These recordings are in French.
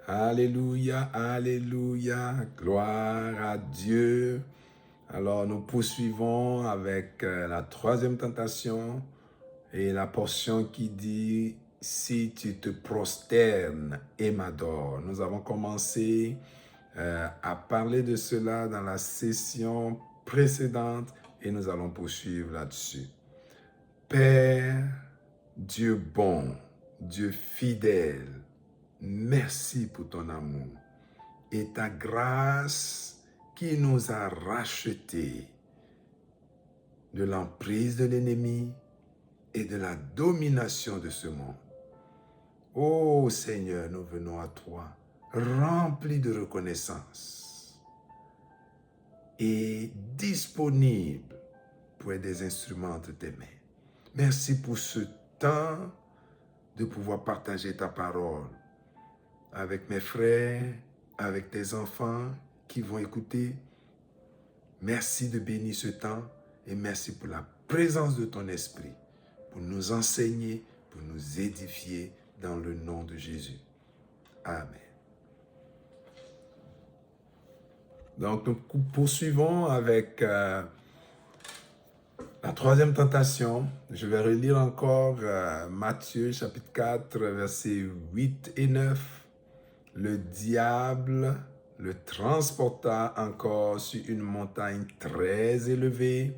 Alléluia, alléluia, gloire à Dieu. Alors nous poursuivons avec la troisième tentation et la portion qui dit « Si tu te prosternes et m'adores ». Nous avons commencé à parler de cela dans la session précédente et nous allons poursuivre là-dessus. Père, Dieu bon, Dieu fidèle, merci pour ton amour et ta grâce qui nous a rachetés de l'emprise de l'ennemi et de la domination de ce monde. Ô Seigneur, nous venons à toi, remplis de reconnaissance et disponibles pour être des instruments entre tes mains. Merci pour ce temps de pouvoir partager ta parole avec mes frères, avec tes enfants qui vont écouter. Merci de bénir ce temps et merci pour la présence de ton esprit, pour nous enseigner, pour nous édifier dans le nom de Jésus. Amen. Donc, nous poursuivons avec la troisième tentation. Je vais relire encore Matthieu chapitre 4, versets 8 et 9. Le diable le transporta encore sur une montagne très élevée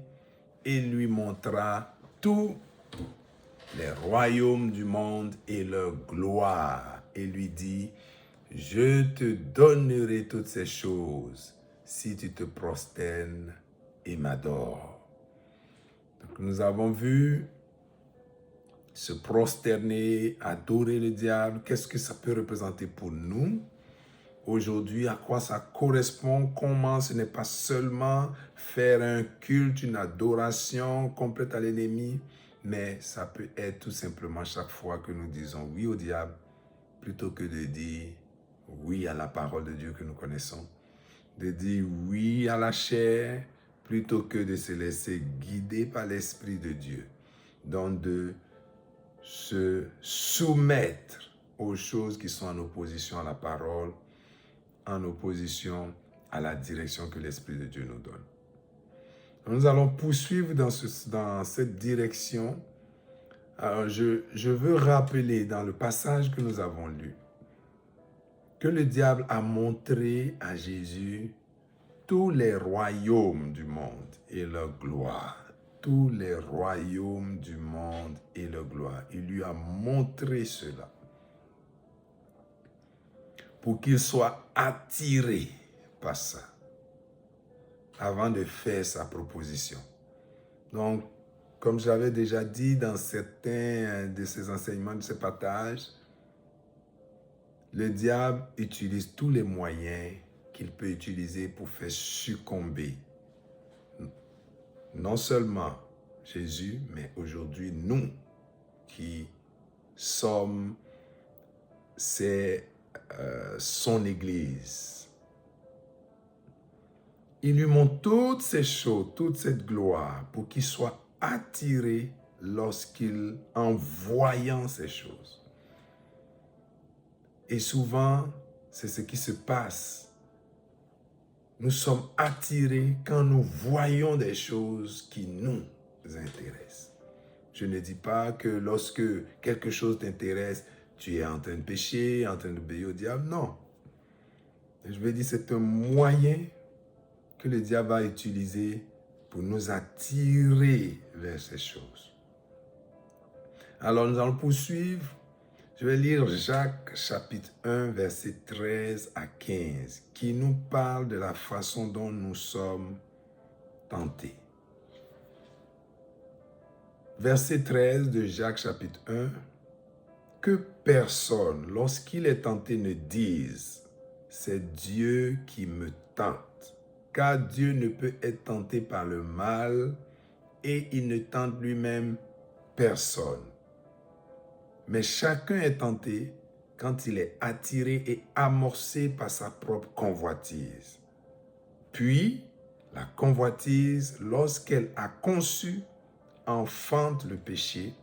et lui montra tous les royaumes du monde et leur gloire, et lui dit, « Je te donnerai toutes ces choses si tu te prosternes et m'adores. » Donc nous avons vu se prosterner, adorer le diable. Qu'est-ce que ça peut représenter pour nous aujourd'hui? À quoi ça correspond? Comment ce n'est pas seulement faire un culte, une adoration complète à l'ennemi, mais ça peut être tout simplement chaque fois que nous disons oui au diable, plutôt que de dire oui à la parole de Dieu que nous connaissons, de dire oui à la chair, plutôt que de se laisser guider par l'Esprit de Dieu. Donc de se soumettre aux choses qui sont en opposition à la parole, en opposition à la direction que l'Esprit de Dieu nous donne. Nous allons poursuivre dans cette direction. Alors, je veux rappeler dans le passage que nous avons lu que le diable a montré à Jésus tous les royaumes du monde et leur gloire. Tous les royaumes du monde et leur gloire. Il lui a montré cela pour qu'il soit attiré par ça avant de faire sa proposition. Donc, comme j'avais déjà dit dans certains de ces enseignements, de ces partages, le diable utilise tous les moyens qu'il peut utiliser pour faire succomber non seulement Jésus, mais aujourd'hui nous qui sommes son Église. Il lui montre toutes ces choses, toute cette gloire pour qu'il soit attiré en voyant ces choses. Et souvent, c'est ce qui se passe. Nous sommes attirés quand nous voyons des choses qui nous intéressent. Je ne dis pas que lorsque quelque chose t'intéresse, tu es en train de pécher, en train d'obéir au diable. Non. Je veux dire, c'est un moyen que le diable va utiliser pour nous attirer vers ces choses. Alors, nous allons poursuivre. Je vais lire Jacques chapitre 1, verset 13 à 15, qui nous parle de la façon dont nous sommes tentés. Verset 13 de Jacques chapitre 1, « Que personne, lorsqu'il est tenté, ne dise « C'est Dieu qui me tente », car Dieu ne peut être tenté par le mal et il ne tente lui-même personne. Mais chacun est tenté quand il est attiré et amorcé par sa propre convoitise. Puis, la convoitise, lorsqu'elle a conçu, enfante le péché,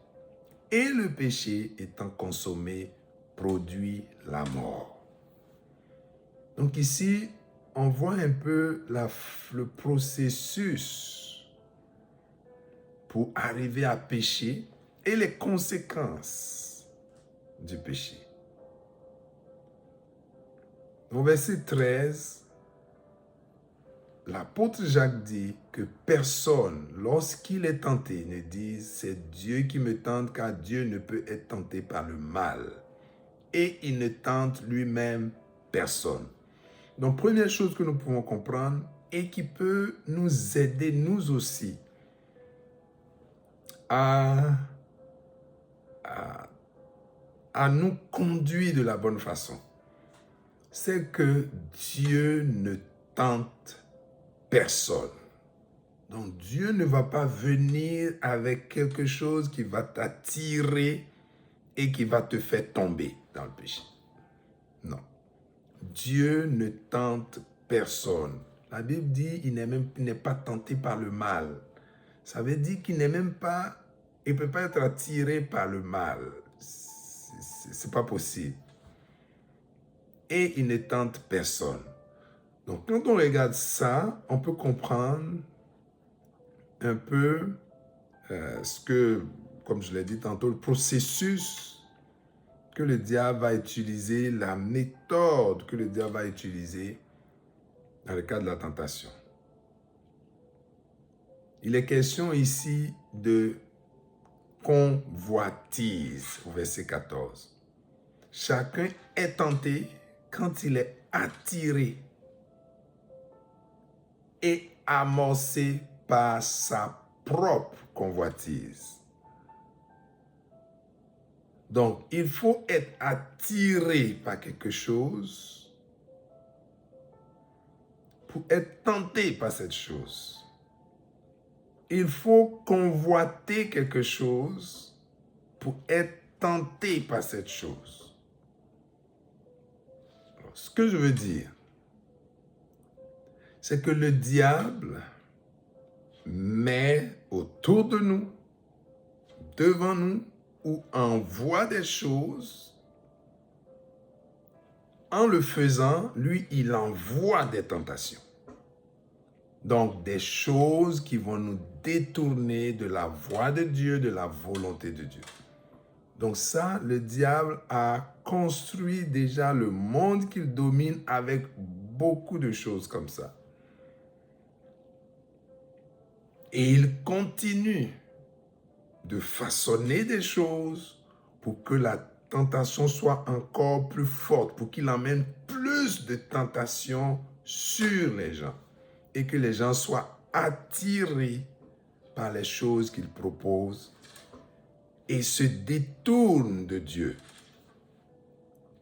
et le péché étant consommé, produit la mort. Donc ici, on voit un peu le processus pour arriver à pécher et les conséquences du péché. Au verset 13, l'apôtre Jacques dit que personne, lorsqu'il est tenté, ne dise « c'est Dieu qui me tente » car Dieu ne peut être tenté par le mal. Et il ne tente lui-même personne. Donc, première chose que nous pouvons comprendre et qui peut nous aider, nous aussi, à nous conduire de la bonne façon, c'est que Dieu ne tente personne. Donc, Dieu ne va pas venir avec quelque chose qui va t'attirer et qui va te faire tomber dans le péché. Non. Dieu ne tente personne. La Bible dit qu'il n'est pas tenté par le mal. Ça veut dire qu'il n'est même pas, il ne peut pas être attiré par le mal. C'est pas possible. Et il ne tente personne. Donc, quand on regarde ça, on peut comprendre un peu ce que, comme je l'ai dit tantôt, le processus que le diable va utiliser, la méthode que le diable va utiliser dans le cas de la tentation. Il est question ici de convoitise, au verset 14. Chacun est tenté quand il est attiré et amorcé par sa propre convoitise. Donc, il faut être attiré par quelque chose pour être tenté par cette chose. Il faut convoiter quelque chose pour être tenté par cette chose. Alors, ce que je veux dire, c'est que le diable met autour de nous, devant nous, ou envoie des choses. En le faisant, lui, il envoie des tentations. Donc, des choses qui vont nous détourner de la voie de Dieu, de la volonté de Dieu. Donc ça, le diable a construit déjà le monde qu'il domine avec beaucoup de choses comme ça. Et il continue de façonner des choses pour que la tentation soit encore plus forte, pour qu'il emmène plus de tentations sur les gens et que les gens soient attirés par les choses qu'il propose et se détournent de Dieu.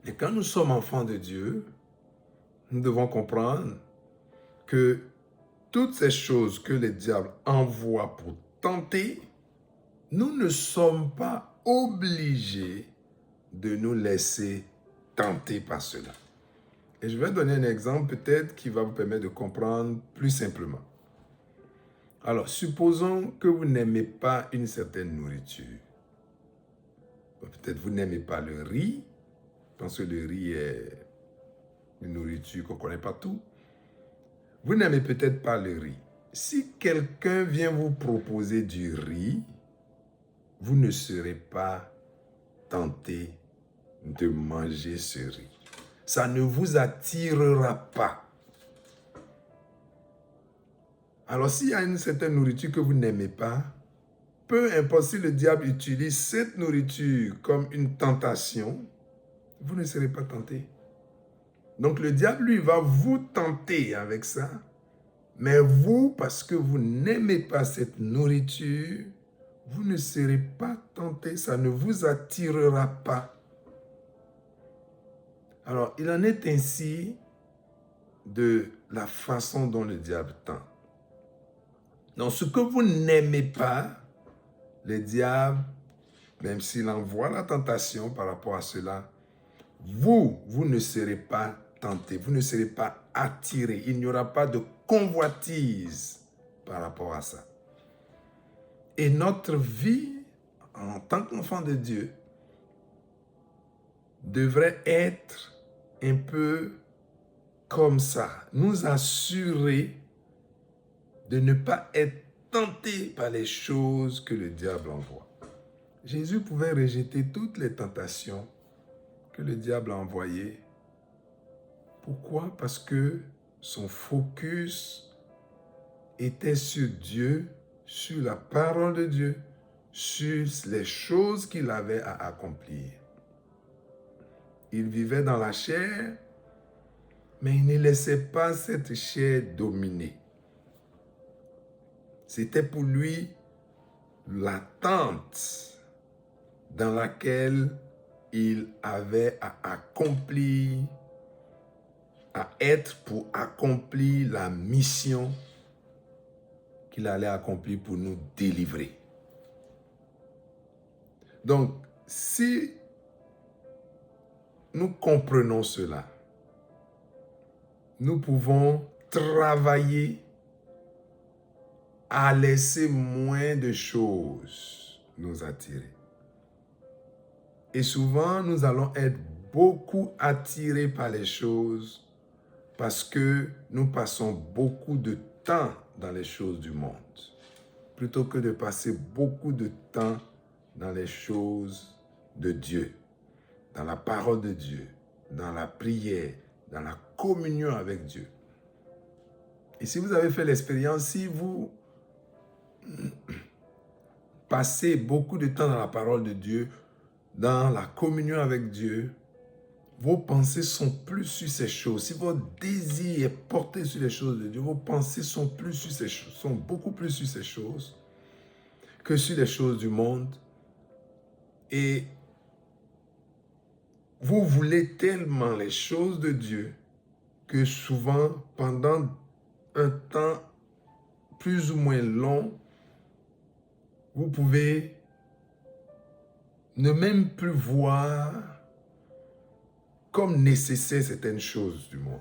Et quand nous sommes enfants de Dieu, nous devons comprendre que toutes ces choses que le diable envoie pour tenter, nous ne sommes pas obligés de nous laisser tenter par cela. Et je vais donner un exemple peut-être qui va vous permettre de comprendre plus simplement. Alors, supposons que vous n'aimez pas une certaine nourriture. Peut-être vous n'aimez pas le riz, parce que le riz est une nourriture qu'on ne connaît pas tout. Vous n'aimez peut-être pas le riz. Si quelqu'un vient vous proposer du riz, vous ne serez pas tenté de manger ce riz. Ça ne vous attirera pas. Alors, s'il y a une certaine nourriture que vous n'aimez pas, peu importe si le diable utilise cette nourriture comme une tentation, vous ne serez pas tenté. Donc, le diable, lui, va vous tenter avec ça. Mais vous, parce que vous n'aimez pas cette nourriture, vous ne serez pas tenté. Ça ne vous attirera pas. Alors, il en est ainsi de la façon dont le diable tente. Donc, ce que vous n'aimez pas, le diable, même s'il envoie la tentation par rapport à cela, vous ne serez pas tenté, vous ne serez pas attiré. Il n'y aura pas de convoitise par rapport à ça. Et notre vie, en tant qu'enfant de Dieu, devrait être un peu comme ça, nous assurer de ne pas être tentés par les choses que le diable envoie. Jésus pouvait rejeter toutes les tentations que le diable a envoyées. Pourquoi? Parce que son focus était sur Dieu, sur la parole de Dieu, sur les choses qu'il avait à accomplir. Il vivait dans la chair, mais il ne laissait pas cette chair dominer. C'était pour lui l'attente dans laquelle il avait à accomplir, à être pour accomplir la mission qu'il allait accomplir pour nous délivrer. Donc, si nous comprenons cela, nous pouvons travailler à laisser moins de choses nous attirer. Et souvent, nous allons être beaucoup attirés par les choses parce que nous passons beaucoup de temps dans les choses du monde, plutôt que de passer beaucoup de temps dans les choses de Dieu, dans la parole de Dieu, dans la prière, dans la communion avec Dieu. Et si vous avez fait l'expérience, si vous passez beaucoup de temps dans la parole de Dieu, dans la communion avec Dieu, vos pensées sont plus sur ces choses. Si votre désir est porté sur les choses de Dieu, vos pensées sont plus sur ces choses, sont beaucoup plus sur ces choses que sur les choses du monde. Et vous voulez tellement les choses de Dieu que souvent, pendant un temps plus ou moins long, vous pouvez ne même plus voir comme nécessaire certaines choses du monde.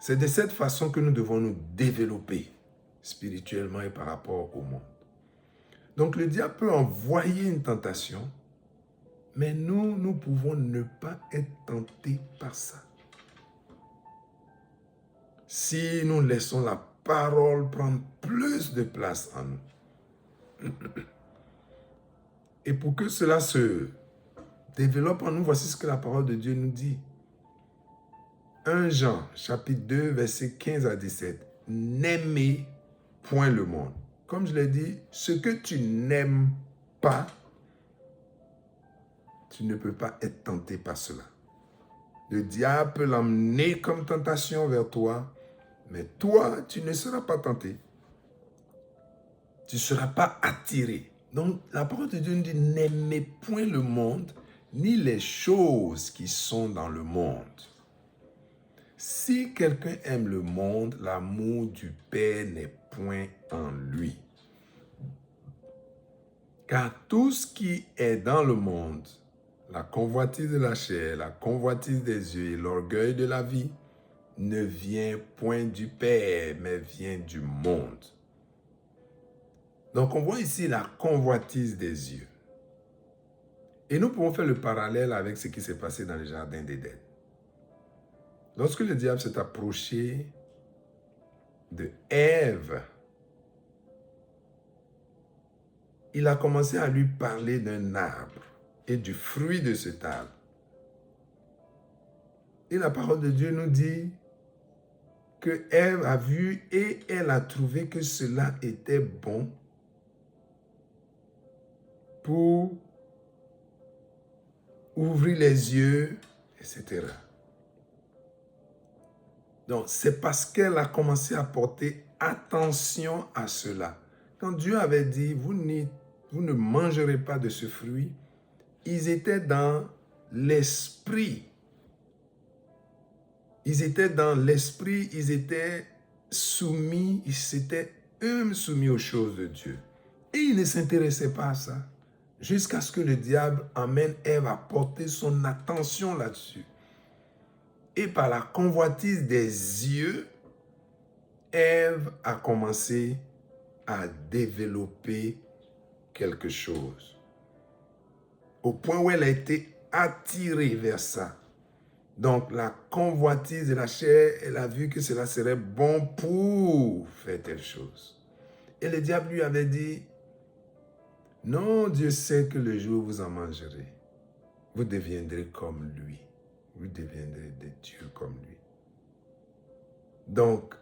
C'est de cette façon que nous devons nous développer spirituellement et par rapport au monde. Donc le diable peut envoyer une tentation, mais nous pouvons ne pas être tentés par ça. Si nous laissons la parole prendre plus de place en nous. Et pour que cela se développe en nous, voici ce que la parole de Dieu nous dit. 1 Jean, chapitre 2, versets 15 à 17. N'aimez point le monde. Comme je l'ai dit, ce que tu n'aimes pas, tu ne peux pas être tenté par cela. Le diable peut l'emmener comme tentation vers toi, mais toi, tu ne seras pas tenté. Tu ne seras pas attiré. Donc, la parole de Dieu nous dit, n'aimez point le monde, ni les choses qui sont dans le monde. Si quelqu'un aime le monde, l'amour du Père n'est point en lui. Car tout ce qui est dans le monde, la convoitise de la chair, la convoitise des yeux et l'orgueil de la vie, ne vient point du Père, mais vient du monde. Donc on voit ici la convoitise des yeux. Et nous pouvons faire le parallèle avec ce qui s'est passé dans le jardin d'Éden. Lorsque le diable s'est approché de Ève, il a commencé à lui parler d'un arbre et du fruit de cet arbre. Et la parole de Dieu nous dit que Ève a vu et elle a trouvé que cela était bon pour ouvrir les yeux, etc. Donc, c'est parce qu'elle a commencé à porter attention à cela. Quand Dieu avait dit, vous ne mangerez pas de ce fruit, ils étaient dans l'esprit. Ils étaient dans l'esprit, ils étaient soumis, ils étaient eux soumis aux choses de Dieu. Et ils ne s'intéressaient pas à ça. Jusqu'à ce que le diable amène Ève à porter son attention là-dessus. Et par la convoitise des yeux, Ève a commencé à développer quelque chose. Au point où elle a été attirée vers ça. Donc, la convoitise de la chair, elle a vu que cela serait bon pour faire telle chose. Et le diable lui avait dit, non, Dieu sait que le jour où vous en mangerez, vous deviendrez comme lui. Vous deviendrez des dieux comme lui. Donc,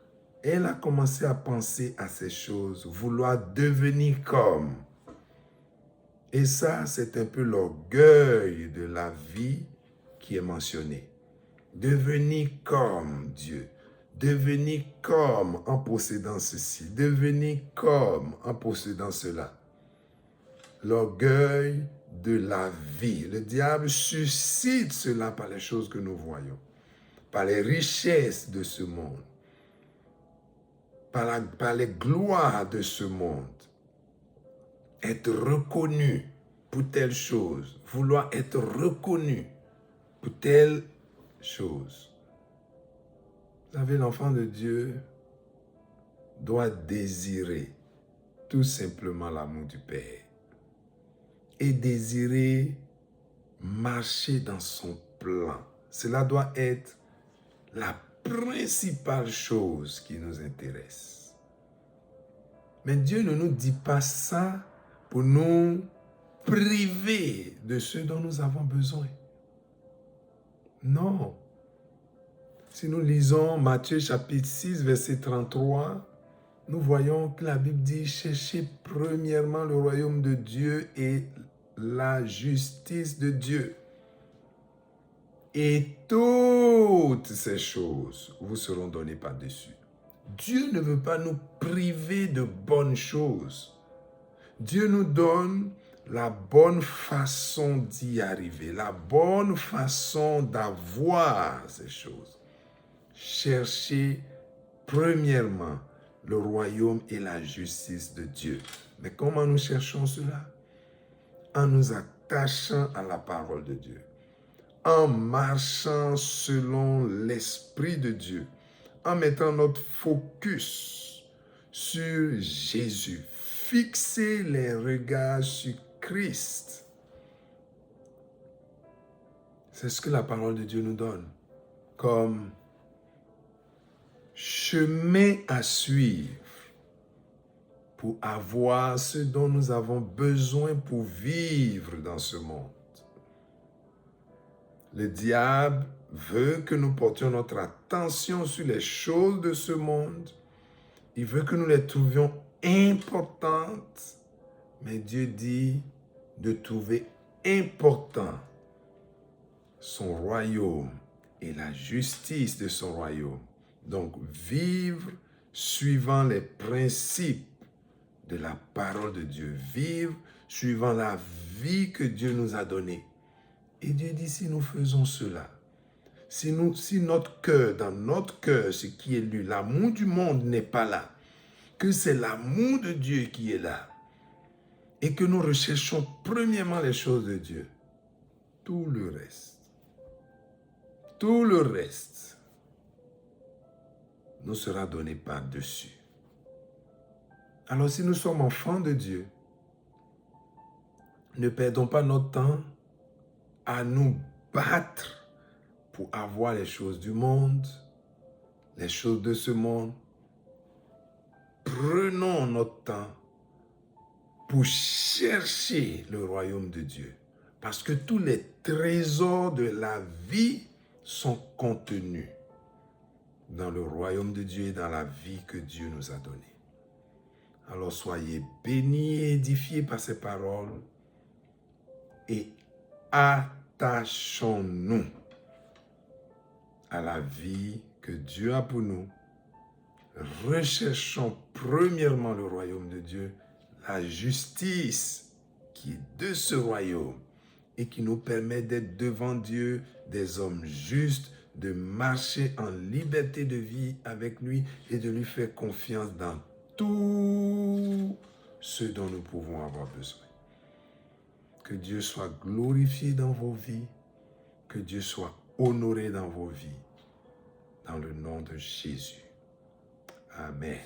elle a commencé à penser à ces choses, vouloir devenir comme. Et ça, c'est un peu l'orgueil de la vie qui est mentionné. Devenir comme Dieu. Devenir comme en possédant ceci. Devenir comme en possédant cela. L'orgueil de la vie. Le diable suscite cela par les choses que nous voyons, par les richesses de ce monde, par les gloires de ce monde. Être reconnu pour telle chose, vouloir être reconnu pour telle chose. Vous savez, l'enfant de Dieu doit désirer tout simplement l'amour du Père et désirer marcher dans son plan. Cela doit être la principale chose qui nous intéresse. Mais Dieu ne nous dit pas ça pour nous priver de ce dont nous avons besoin. Non. Si nous lisons Matthieu chapitre 6, verset 33, nous voyons que la Bible dit « Cherchez premièrement le royaume de Dieu et la justice de Dieu. Et toutes ces choses vous seront données par-dessus. » Dieu ne veut pas nous priver de bonnes choses. Dieu nous donne la bonne façon d'y arriver, la bonne façon d'avoir ces choses. Cherchez premièrement le royaume et la justice de Dieu. Mais comment nous cherchons cela? En nous attachant à la parole de Dieu, en marchant selon l'Esprit de Dieu, en mettant notre focus sur Jésus, fixer les regards sur Christ. C'est ce que la parole de Dieu nous donne comme chemin à suivre pour avoir ce dont nous avons besoin pour vivre dans ce monde. Le diable veut que nous portions notre attention sur les choses de ce monde. Il veut que nous les trouvions importantes. Mais Dieu dit de trouver important son royaume et la justice de son royaume. Donc, vivre suivant les principes de la parole de Dieu. Vivre suivant la vie que Dieu nous a donnée. Et Dieu dit, si nous faisons cela, si notre cœur, dans notre cœur, ce qui est lui, l'amour du monde n'est pas là, que c'est l'amour de Dieu qui est là, et que nous recherchons premièrement les choses de Dieu, tout le reste nous sera donné par-dessus. Alors si nous sommes enfants de Dieu, ne perdons pas notre temps à nous battre pour avoir les choses du monde, les choses de ce monde. Prenons notre temps pour chercher le royaume de Dieu. Parce que tous les trésors de la vie sont contenus dans le royaume de Dieu et dans la vie que Dieu nous a donnée. Alors soyez bénis et édifiés par ces paroles et attachons-nous à la vie que Dieu a pour nous. Recherchons premièrement le royaume de Dieu, la justice qui est de ce royaume et qui nous permet d'être devant Dieu des hommes justes, de marcher en liberté de vie avec lui et de lui faire confiance dans tout ce dont nous pouvons avoir besoin. Que Dieu soit glorifié dans vos vies, que Dieu soit honoré dans vos vies, dans le nom de Jésus. Amen.